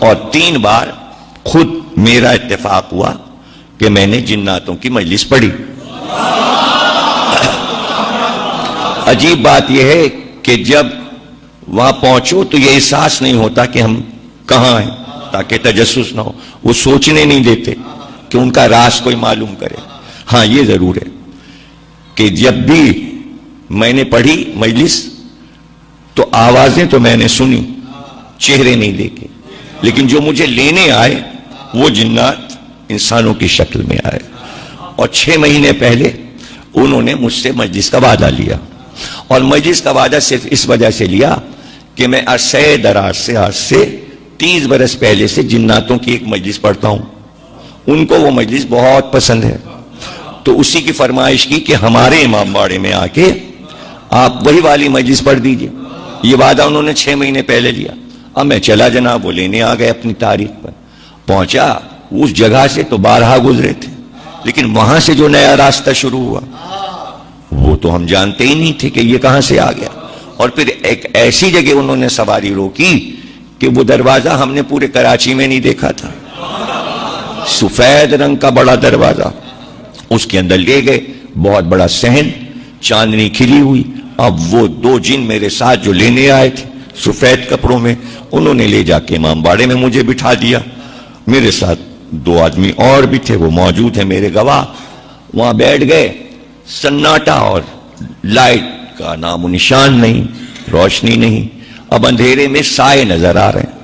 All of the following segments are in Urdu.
اور 3 بار خود میرا اتفاق ہوا کہ میں نے جناتوں کی مجلس پڑھی۔ عجیب بات یہ ہے کہ جب وہاں پہنچو تو یہ احساس نہیں ہوتا کہ ہم کہاں ہیں، تاکہ تجسس نہ ہو۔ وہ سوچنے نہیں دیتے کہ ان کا راز کوئی معلوم کرے۔ ہاں یہ ضرور ہے کہ جب بھی میں نے پڑھی مجلس تو آوازیں تو میں نے سنی، چہرے نہیں دیکھے، لیکن جو مجھے لینے آئے وہ جنات انسانوں کی شکل میں آئے، اور 6 مہینے پہلے انہوں نے مجھ سے مجلس کا وعدہ لیا، اور مجلس کا وعدہ صرف اس وجہ سے لیا کہ میں عرصہ دراز سے، آج سے 30 برس پہلے سے جناتوں کی ایک مجلس پڑھتا ہوں۔ ان کو وہ مجلس بہت پسند ہے، تو اسی کی فرمائش کی کہ ہمارے امام باڑے میں آ کے آپ وہی والی مجلس پڑھ دیجئے۔ یہ وعدہ انہوں نے 6 مہینے پہلے لیا۔ اب میں چلا جناب، وہ لینے آ گئے اپنی تاریخ پر، پہنچا اس جگہ سے تو بارہا گزرے تھے، لیکن وہاں سے جو نیا راستہ شروع ہوا وہ تو ہم جانتے ہی نہیں تھے کہ یہ کہاں سے آ گیا۔ اور پھر ایک ایسی جگہ انہوں نے سواری روکی کہ وہ دروازہ ہم نے پورے کراچی میں نہیں دیکھا تھا، سفید رنگ کا بڑا دروازہ، اس کے اندر لے گئے، بہت بڑا صحن، چاندنی کھلی ہوئی۔ اب وہ 2 جن میرے ساتھ جو لینے آئے تھے سفید کپڑوں میں، انہوں نے لے جا کے امام باڑے میں مجھے بٹھا دیا۔ میرے ساتھ 2 آدمی اور بھی تھے، وہ موجود ہیں میرے گواہ، وہاں بیٹھ گئے۔ سناٹا اور لائٹ کا نام و نشان نہیں، روشنی نہیں، اب اندھیرے میں سائے نظر آ رہے ہیں،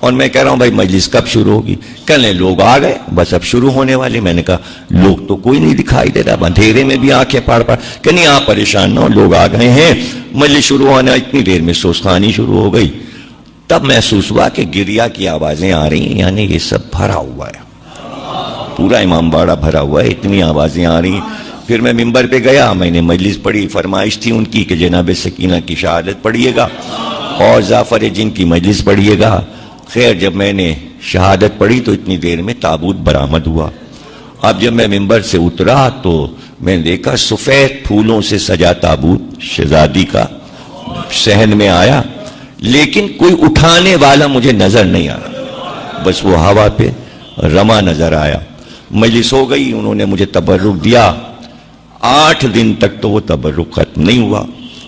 اور میں کہہ رہا ہوں بھائی مجلس کب شروع ہوگی؟ کہنے لوگ آ گئے، بس اب شروع ہونے والے۔ میں نے کہا لوگ تو کوئی نہیں دکھائی دے رہا، اب اندھیرے میں بھی آنکھیں پاڑ کہ نہیں آپ پریشان نہ ہو، لوگ آ گئے ہیں، مجلس شروع ہونا اتنی دیر میں سوسخانی شروع ہو گئی۔ تب محسوس ہوا کہ گریا کی آوازیں آ رہی ہیں، یعنی یہ سب بھرا ہوا ہے، پورا امام باڑہ بھرا ہوا ہے، اتنی آوازیں آ رہی ہیں۔ پھر میں ممبر پہ گیا، میں نے مجلس پڑھی، فرمائش تھی ان کی کہ جناب سکینہ کی شہادت پڑھیے گا اور جعفر جن کی مجلس پڑھیے گا۔ خیر جب میں نے شہادت پڑھی تو اتنی دیر میں تابوت برآمد ہوا۔ اب جب میں ممبر سے اترا تو میں نے دیکھا سفید پھولوں سے سجا تابوت شہزادی کا صحن میں آیا، لیکن کوئی اٹھانے والا مجھے نظر نہیں آ رہا، بس وہ ہوا پہ رما نظر آیا۔ مجلس ہو گئی، انہوں نے مجھے تبرک دیا۔ 8 دن تک تو وہ تبرک ختم نہیں ہوا،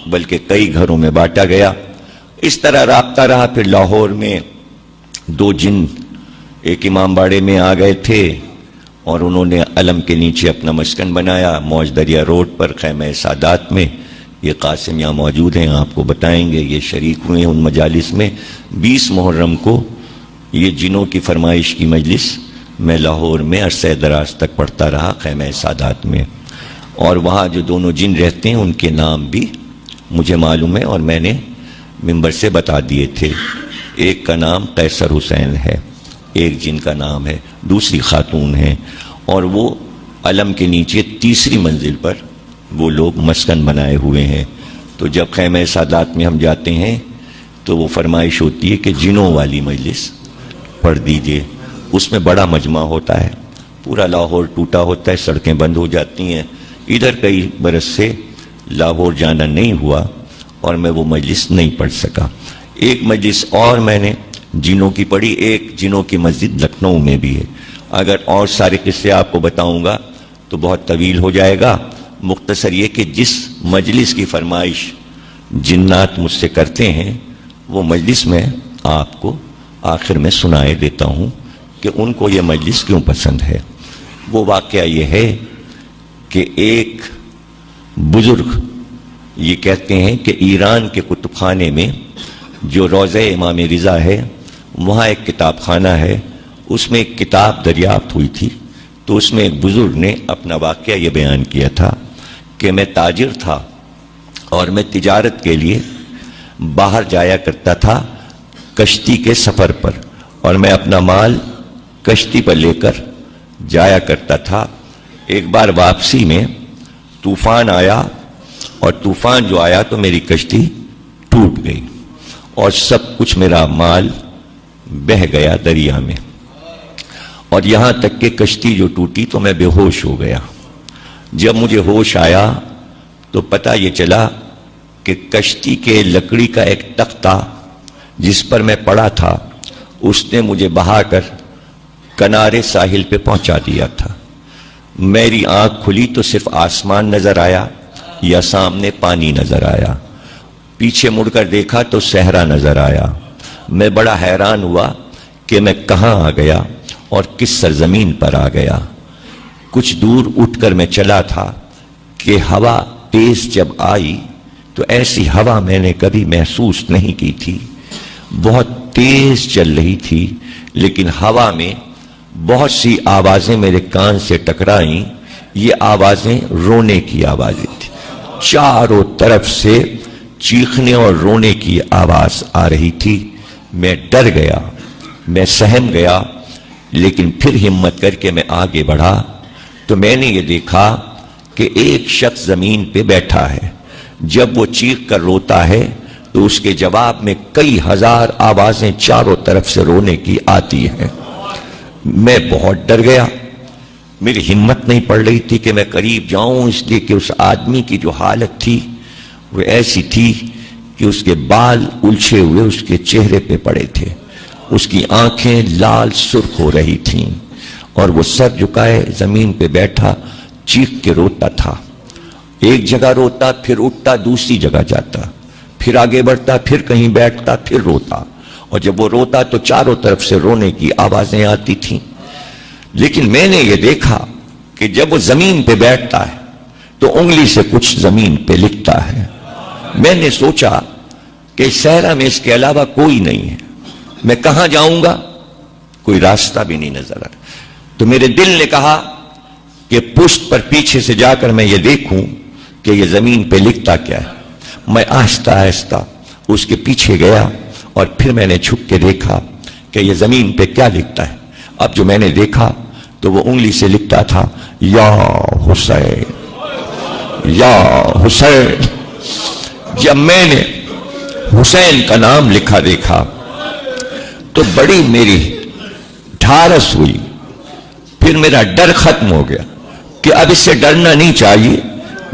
بلکہ کئی گھروں میں بانٹا گیا۔ اس طرح رابطہ رہا۔ پھر لاہور میں 2 جن ایک امام باڑے میں آ گئے تھے، اور انہوں نے علم کے نیچے اپنا مسکن بنایا، موج دریا روڈ پر خیمہ سادات میں۔ یہ قاسم یہاں موجود ہیں، آپ کو بتائیں گے، یہ شریک ہوئے ان مجالس میں۔ 20 محرم کو یہ جنوں کی فرمائش کی مجلس میں لاہور میں عرصہ دراز تک پڑھتا رہا خیمہ سادات میں، اور وہاں جو دونوں جن رہتے ہیں ان کے نام بھی مجھے معلوم ہے اور میں نے ممبر سے بتا دیے تھے۔ ایک کا نام قیصر حسین ہے، ایک جن کا نام ہے، دوسری خاتون ہے، اور وہ علم کے نیچے 3ری منزل پر وہ لوگ مسکن بنائے ہوئے ہیں۔ تو جب خیمہ سادات میں ہم جاتے ہیں تو وہ فرمائش ہوتی ہے کہ جنوں والی مجلس پڑھ دیجئے۔ اس میں بڑا مجمع ہوتا ہے، پورا لاہور ٹوٹا ہوتا ہے، سڑکیں بند ہو جاتی ہیں۔ ادھر کئی برس سے لاہور جانا نہیں ہوا اور میں وہ مجلس نہیں پڑھ سکا۔ ایک مجلس اور میں نے جنوں کی پڑھی، ایک جنوں کی مسجد لکھنؤ میں بھی ہے۔ اگر اور سارے قصے آپ کو بتاؤں گا تو بہت طویل ہو جائے گا۔ مختصر یہ کہ جس مجلس کی فرمائش جنات مجھ سے کرتے ہیں وہ مجلس میں آپ کو آخر میں سنائے دیتا ہوں کہ ان کو یہ مجلس کیوں پسند ہے۔ وہ واقعہ یہ ہے کہ ایک بزرگ یہ کہتے ہیں کہ ایران کے کتب خانے میں جو روضہ امام رضا ہے وہاں ایک کتاب خانہ ہے، اس میں ایک کتاب دریافت ہوئی تھی، تو اس میں ایک بزرگ نے اپنا واقعہ یہ بیان کیا تھا کہ میں تاجر تھا اور میں تجارت کے لیے باہر جایا کرتا تھا کشتی کے سفر پر، اور میں اپنا مال کشتی پر لے کر جایا کرتا تھا۔ ایک بار واپسی میں طوفان آیا، اور طوفان جو آیا تو میری کشتی ٹوٹ گئی اور سب کچھ میرا مال بہہ گیا دریا میں، اور یہاں تک کہ کشتی جو ٹوٹی تو میں بے ہوش ہو گیا۔ جب مجھے ہوش آیا تو پتہ یہ چلا کہ کشتی کے لکڑی کا ایک تختہ جس پر میں پڑا تھا اس نے مجھے بہا کر کنارے ساحل پہ پہنچا دیا تھا. میری آنکھ کھلی تو صرف آسمان نظر آیا یا سامنے پانی نظر آیا. پیچھے مڑ کر دیکھا تو صحرا نظر آیا. میں بڑا حیران ہوا کہ میں کہاں آ گیا اور کس سرزمین پر آ گیا. کچھ دور اٹھ کر میں چلا تھا کہ ہوا تیز جب آئی تو ایسی ہوا میں نے کبھی محسوس نہیں کی تھی. بہت تیز چل رہی تھی لیکن ہوا میں بہت سی آوازیں میرے کان سے ٹکرائیں. یہ آوازیں رونے کی آوازیں تھیں. چاروں طرف سے چیخنے اور رونے کی آواز آ رہی تھی. میں ڈر گیا, میں سہم گیا, لیکن پھر ہمت کر کے میں آگے بڑھا تو میں نے یہ دیکھا کہ ایک شخص زمین پہ بیٹھا ہے. جب وہ چیخ کر روتا ہے تو اس کے جواب میں کئی ہزار آوازیں چاروں طرف سے رونے کی آتی ہیں. میں بہت ڈر گیا. میری ہمت نہیں پڑ رہی تھی کہ میں قریب جاؤں, اس لیے کہ اس آدمی کی جو حالت تھی وہ ایسی تھی کہ اس کے بال الجھے ہوئے اس کے چہرے پہ پڑے تھے. اس کی آنکھیں لال سرخ ہو رہی تھیں اور وہ سر جھکائے زمین پہ بیٹھا چیخ کے روتا تھا. ایک جگہ روتا, پھر اٹھتا, دوسری جگہ جاتا, پھر آگے بڑھتا, پھر کہیں بیٹھتا, پھر روتا. اور جب وہ روتا تو چاروں طرف سے رونے کی آوازیں آتی تھیں. لیکن میں نے یہ دیکھا کہ جب وہ زمین پہ بیٹھتا ہے تو انگلی سے کچھ زمین پہ لکھتا ہے. میں نے سوچا کہ صحرا میں اس کے علاوہ کوئی نہیں ہے, میں کہاں جاؤں گا؟ کوئی راستہ بھی نہیں نظر آ رہا. تو میرے دل نے کہا کہ پشت پر پیچھے سے جا کر میں یہ دیکھوں کہ یہ زمین پہ لکھتا کیا ہے. میں آہستہ آہستہ اس کے پیچھے گیا اور پھر میں نے چھپ کے دیکھا کہ یہ زمین پہ کیا لکھتا ہے. اب جو میں نے دیکھا تو وہ انگلی سے لکھتا تھا یا حسین, یا حسین. جب میں نے حسین کا نام لکھا دیکھا تو بڑی میری ڈھارس ہوئی. پھر میرا ڈر ختم ہو گیا کہ اب اس سے ڈرنا نہیں چاہیے,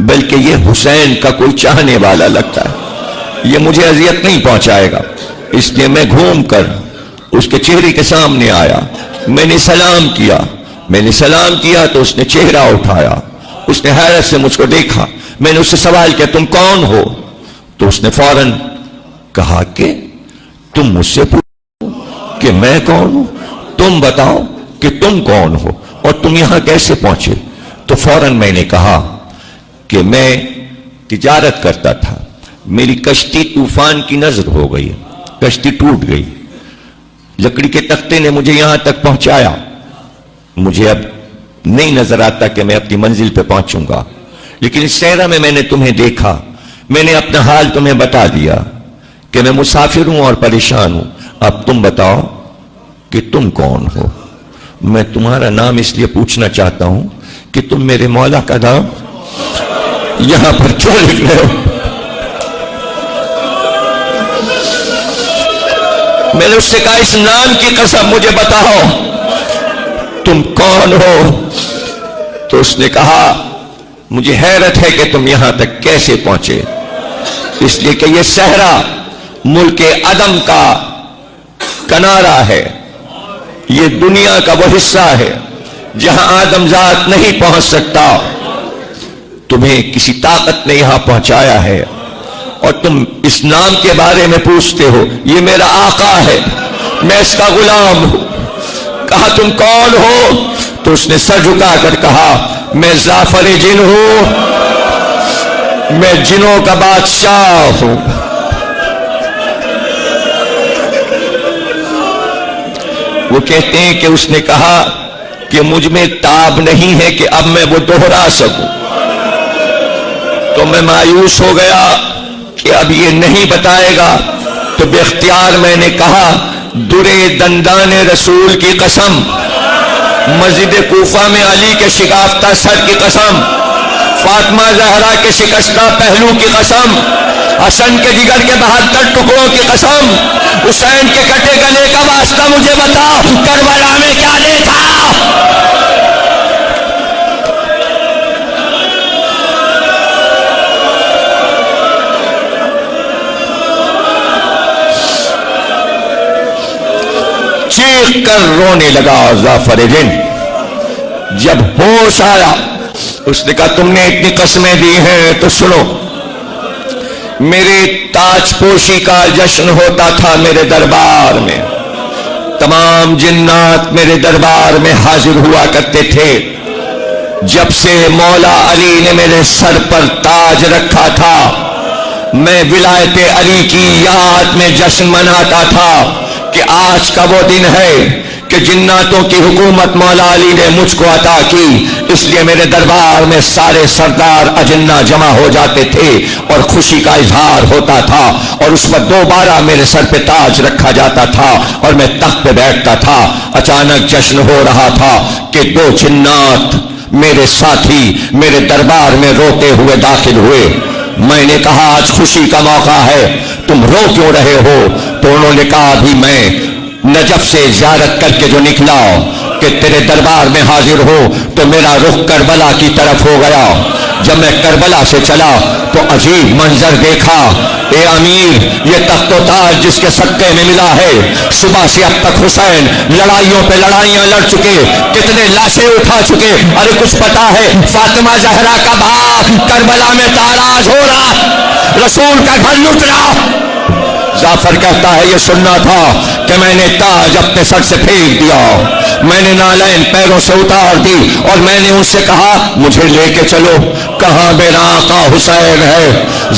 بلکہ یہ حسین کا کوئی چاہنے والا لگتا ہے, یہ مجھے اذیت نہیں پہنچائے گا. اس لیے میں گھوم کر اس کے چہرے کے سامنے آیا. میں نے سلام کیا. میں نے سلام کیا تو اس نے چہرہ اٹھایا. اس نے حیرت سے مجھ کو دیکھا. میں نے اس سے سوال کیا تم کون ہو؟ تو اس نے فوراً کہا کہ تم مجھ سے پوچھو کہ میں کون ہوں, تم بتاؤ کہ تم کون ہو اور تم یہاں کیسے پہنچے. تو فوراً میں نے کہا کہ میں تجارت کرتا تھا, میری کشتی طوفان کی نظر ہو گئی, کشتی ٹوٹ گئی, لکڑی کے تختے نے مجھے یہاں تک پہنچایا. مجھے اب نہیں نظر آتا کہ میں اپنی منزل پہ پہنچوں گا, لیکن اس صحرا میں میں نے تمہیں دیکھا. میں نے اپنا حال تمہیں بتا دیا کہ میں مسافر ہوں اور پریشان ہوں. اب تم بتاؤ کہ تم کون ہو. میں تمہارا نام اس لیے پوچھنا چاہتا ہوں کہ تم میرے مولا کا نام یہاں پر کیوں لکھ رہے ہو؟ میں نے اس سے کہا اس نام کی قسم مجھے بتاؤ تم کون ہو. تو اس نے کہا مجھے حیرت ہے کہ تم یہاں تک کیسے پہنچے, اس لیے کہ یہ صحرا ملک عدم کا کنارہ ہے. یہ دنیا کا وہ حصہ ہے جہاں آدم ذات نہیں پہنچ سکتا. تمہیں کسی طاقت نے یہاں پہنچایا ہے اور تم اس نام کے بارے میں پوچھتے ہو. یہ میرا آقا ہے, میں اس کا غلام ہوں. کہا تم کون ہو؟ تو اس نے سر جھکا کر کہا میں زعفر جن ہوں, میں جنوں کا بادشاہ ہوں. وہ کہتے ہیں کہ اس نے کہا کہ مجھ میں تاب نہیں ہے کہ اب میں وہ دوہرا سکوں. تو میں مایوس ہو گیا کہ اب یہ نہیں بتائے گا. تو بے اختیار میں نے کہا درے دندان رسول کی قسم, مسجد کوفہ میں علی کے شکافتہ سر کی قسم, فاطمہ زہرا کے شکستہ پہلو کی قسم, حسن کے جگر کے 72 ٹکڑوں کی قسم, حسین کے کٹے گلے کا واسطہ مجھے بتاؤ کربلا میں کیا دیکھا؟ دیکھ کر رونے لگا جعفر جن. جب ہوش آیا اس نے کہا تم نے اتنی قسمیں دی ہیں تو سنو. میرے تاج پوشی کا جشن ہوتا تھا میرے دربار میں. تمام جنات میرے دربار میں حاضر ہوا کرتے تھے. جب سے مولا علی نے میرے سر پر تاج رکھا تھا میں ولایت علی کی یاد میں جشن مناتا تھا کہ آج کا وہ دن ہے کہ جناتوں کی حکومت مولا علی نے مجھ کو عطا کی. اس لیے میرے دربار میں سارے سردار اجنہ جمع ہو جاتے تھے اور خوشی کا اظہار ہوتا تھا اور اس وقت دوبارہ میرے سر پہ تاج رکھا جاتا تھا اور میں تخت پہ بیٹھتا تھا. اچانک جشن ہو رہا تھا کہ دو جنات میرے ساتھی میرے دربار میں روتے ہوئے داخل ہوئے. میں نے کہا آج خوشی کا موقع ہے تم رو کیوں رہے ہو؟ تو انہوں نے کہا ابھی میں نجف سے زیارت کر کے جو نکلا کہ تیرے دربار میں حاضر ہو تو میرا رخ کربلا کی طرف ہو گیا. جب میں کربلا سے چلا تو عجیب منظر دیکھا. اے امیر یہ تخت و تاج جس کے صدقے میں ملا ہے صبح سے اب تک حسین لڑائیوں پہ لڑائیاں لڑ چکے کتنے لاشیں اٹھا چکے. ارے کچھ پتا ہے فاطمہ زہرا کا باپ کربلا میں تاراج ہو رہا رسول کا گھر لٹ رہا. جعفر کہتا ہے یہ سننا تھا کہ میں نے تاج اپنے سر سے پھینک دیا. میں نے نالین پیروں سے اتار دی اور میں نے ان سے کہا مجھے لے کے چلو کہاں میرا آقا حسین ہے.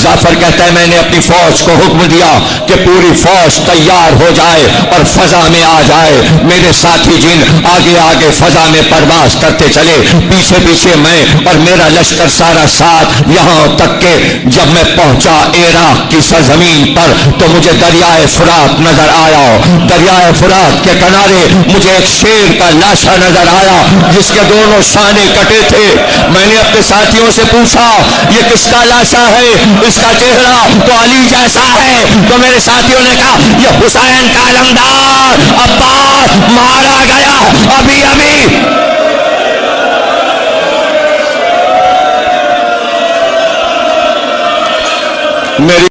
جعفر کہتا ہے میں نے اپنی فوج کو حکم دیا کہ پوری فوج تیار ہو جائے اور فضا میں آ جائے. میرے ساتھی جن آگے آگے فضا میں پرواز کرتے چلے پیچھے پیچھے میں اور میرا لشکر سارا ساتھ یہاں تک کہ جب میں پہنچا عراق کی سرزمین پر تو مجھے دریائے فرات نظر آیا. دریائے فرات کے کنارے مجھے ایک شیر کا لاشا نظر آیا جس کے دونوں شانے کٹے تھے. میں نے اپنے ساتھیوں سے پوچھا یہ کس کا لاشا ہے؟ اس کا چہرہ تو علی جیسا ہے. تو میرے ساتھیوں نے کہا یہ حسین کا علمدار عباس مارا گیا ابھی ابھی. میری